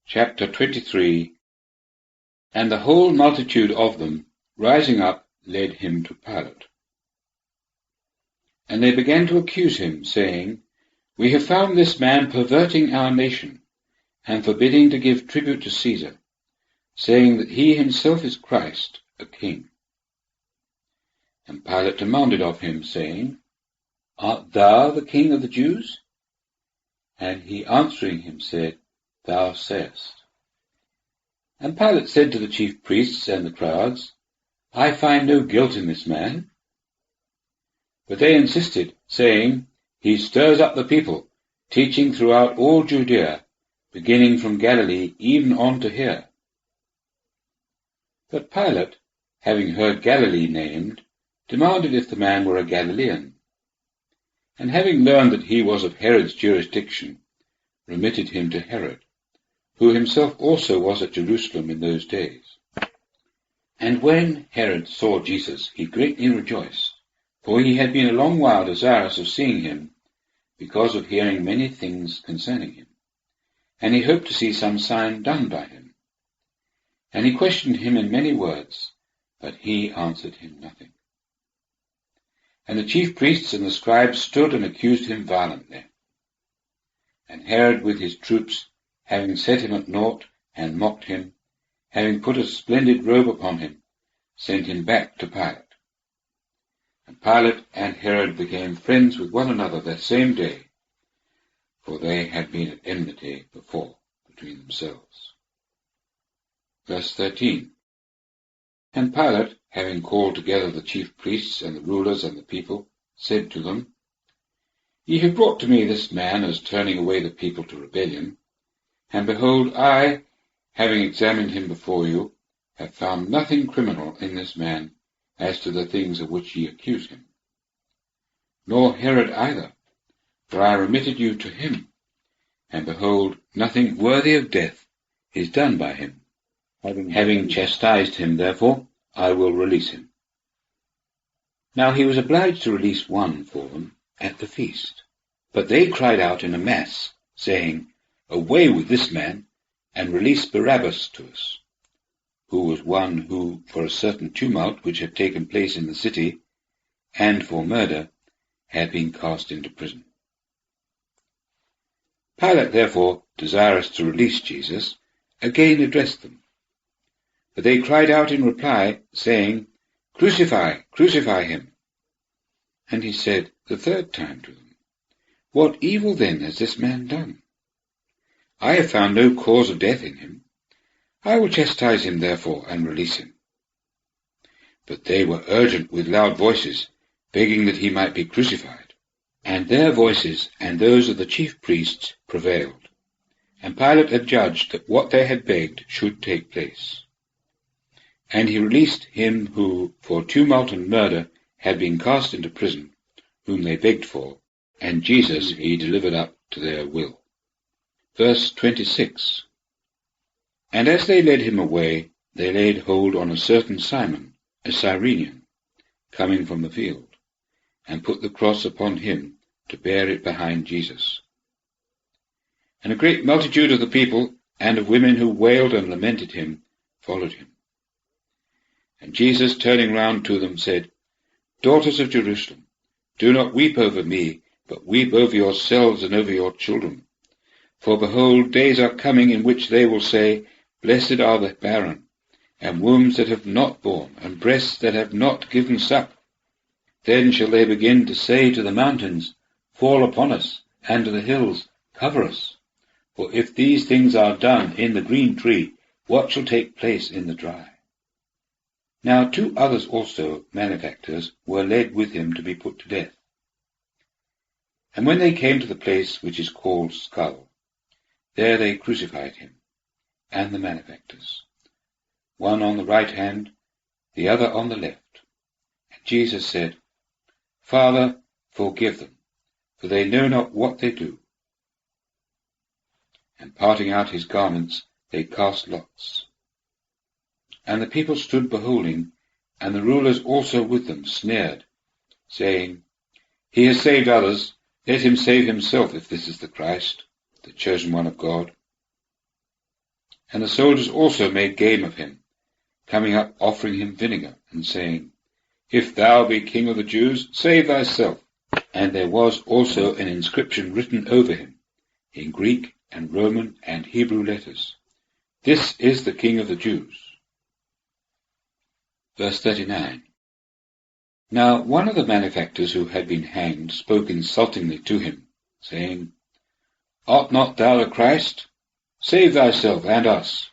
Chapter 23. And the whole multitude of them, rising up, led him to Pilate. And they began to accuse him, saying, We have found this man perverting our nation, and forbidding to give tribute to Caesar, saying that he himself is Christ, a king. And Pilate demanded of him, saying, Art thou the king of the Jews? And he answering him said, Thou sayest. And Pilate said to the chief priests and the crowds, I find no guilt in this man. But they insisted, saying, He stirs up the people, teaching throughout all Judea, beginning from Galilee even on to here. But Pilate, having heard Galilee named, demanded if the man were a Galilean. And having learned that he was of Herod's jurisdiction, remitted him to Herod, who himself also was at Jerusalem in those days. And when Herod saw Jesus, he greatly rejoiced, for he had been a long while desirous of seeing him, because of hearing many things concerning him. And he hoped to see some sign done by him. And he questioned him in many words, but he answered him nothing. And the chief priests and the scribes stood and accused him violently. And Herod with his troops, having set him at naught and mocked him, having put a splendid robe upon him, sent him back to Pilate. And Pilate and Herod became friends with one another that same day, for they had been at enmity before between themselves. Verse 13. And Pilate, having called together the chief priests and the rulers and the people, said to them, Ye have brought to me this man as turning away the people to rebellion, and behold, I, having examined him before you, have found nothing criminal in this man as to the things of which ye accuse him. Nor Herod either, for I remitted you to him, and behold, nothing worthy of death is done by him. Having chastised him, therefore, I will release him. Now he was obliged to release one for them at the feast. But they cried out in a mass, saying, Away with this man, and release Barabbas to us, who was one who, for a certain tumult which had taken place in the city, and for murder, had been cast into prison. Pilate, therefore, desirous to release Jesus, again addressed them. But they cried out in reply, saying, Crucify, crucify him. And he said the third time to them, What evil then has this man done? I have found no cause of death in him. I will chastise him therefore, and release him. But they were urgent with loud voices, begging that he might be crucified. And their voices and those of the chief priests prevailed. And Pilate adjudged that what they had begged should take place. And he released him who, for tumult and murder, had been cast into prison, whom they begged for, and Jesus he delivered up to their will. Verse 26. And as they led him away, they laid hold on a certain Simon, a Cyrenian, coming from the field, and put the cross upon him to bear it behind Jesus. And a great multitude of the people, and of women who wailed and lamented him, followed him. And Jesus, turning round to them, said, Daughters of Jerusalem, do not weep over me, but weep over yourselves and over your children. For behold, days are coming in which they will say, Blessed are the barren, and wombs that have not borne, and breasts that have not given suck. Then shall they begin to say to the mountains, Fall upon us, and to the hills, Cover us. For if these things are done in the green tree, what shall take place in the dry? Now 2 others also, malefactors, were led with him to be put to death. And when they came to the place which is called Skull, there they crucified him, and the malefactors, one on the right hand, the other on the left. And Jesus said, Father, forgive them, for they know not what they do. And parting out his garments, they cast lots. And the people stood beholding, and the rulers also with them sneered, saying, He has saved others, let him save himself if this is the Christ, the chosen one of God. And the soldiers also made game of him, coming up offering him vinegar, and saying, If thou be king of the Jews, save thyself. And there was also an inscription written over him, in Greek and Roman and Hebrew letters, This is the King of the Jews. Verse 39. Now one of the malefactors who had been hanged spoke insultingly to him, saying, Art not thou the Christ? Save thyself and us.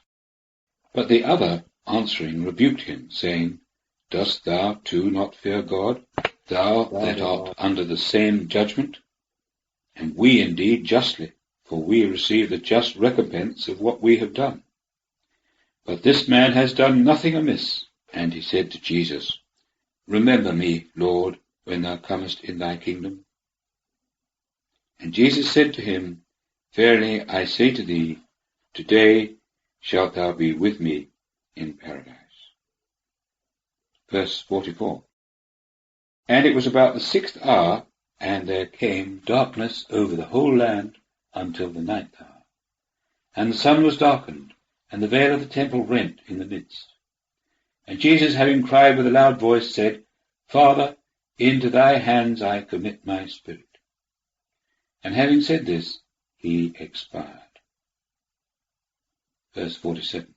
But the other, answering, rebuked him, saying, Dost thou too not fear God, thou that art under the same judgment? And we indeed justly, for we receive the just recompense of what we have done. But this man has done nothing amiss. And he said to Jesus, Remember me, Lord, when thou comest in thy kingdom. And Jesus said to him, Verily I say to thee, today shalt thou be with me in paradise. Verse 44. And it was about the 6th hour, and there came darkness over the whole land until the 9th hour. And the sun was darkened, and the veil of the temple rent in the midst. And Jesus, having cried with a loud voice, said, Father, into thy hands I commit my spirit. And having said this, he expired. Verse 47.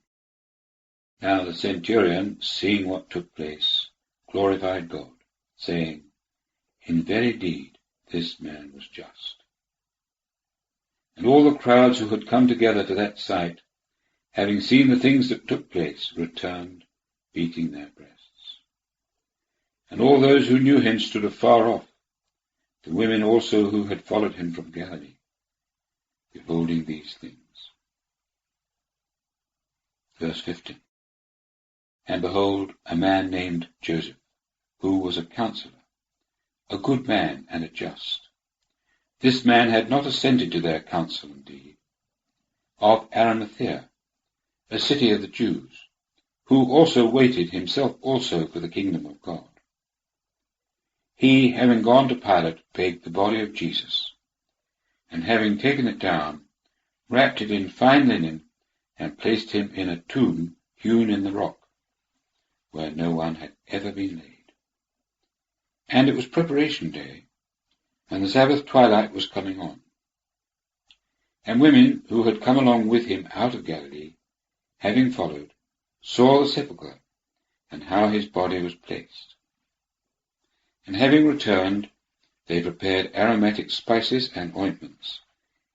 Now the centurion, seeing what took place, glorified God, saying, In very deed this man was just. And all the crowds who had come together to that sight, having seen the things that took place, returned, beating their breasts. And all those who knew him stood afar off, the women also who had followed him from Galilee, beholding these things. Verse 15. And behold, a man named Joseph, who was a counselor, a good man and a just. This man had not assented to their counsel indeed, of Arimathea, a city of the Jews, who also waited himself also for the kingdom of God. He, having gone to Pilate, begged the body of Jesus, and having taken it down, wrapped it in fine linen, and placed him in a tomb hewn in the rock, where no one had ever been laid. And it was preparation day, and the Sabbath twilight was coming on. And women who had come along with him out of Galilee, having followed, saw the sepulchre, and how his body was placed. And having returned, they prepared aromatic spices and ointments,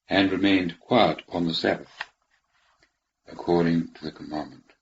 and remained quiet on the Sabbath, according to the commandment.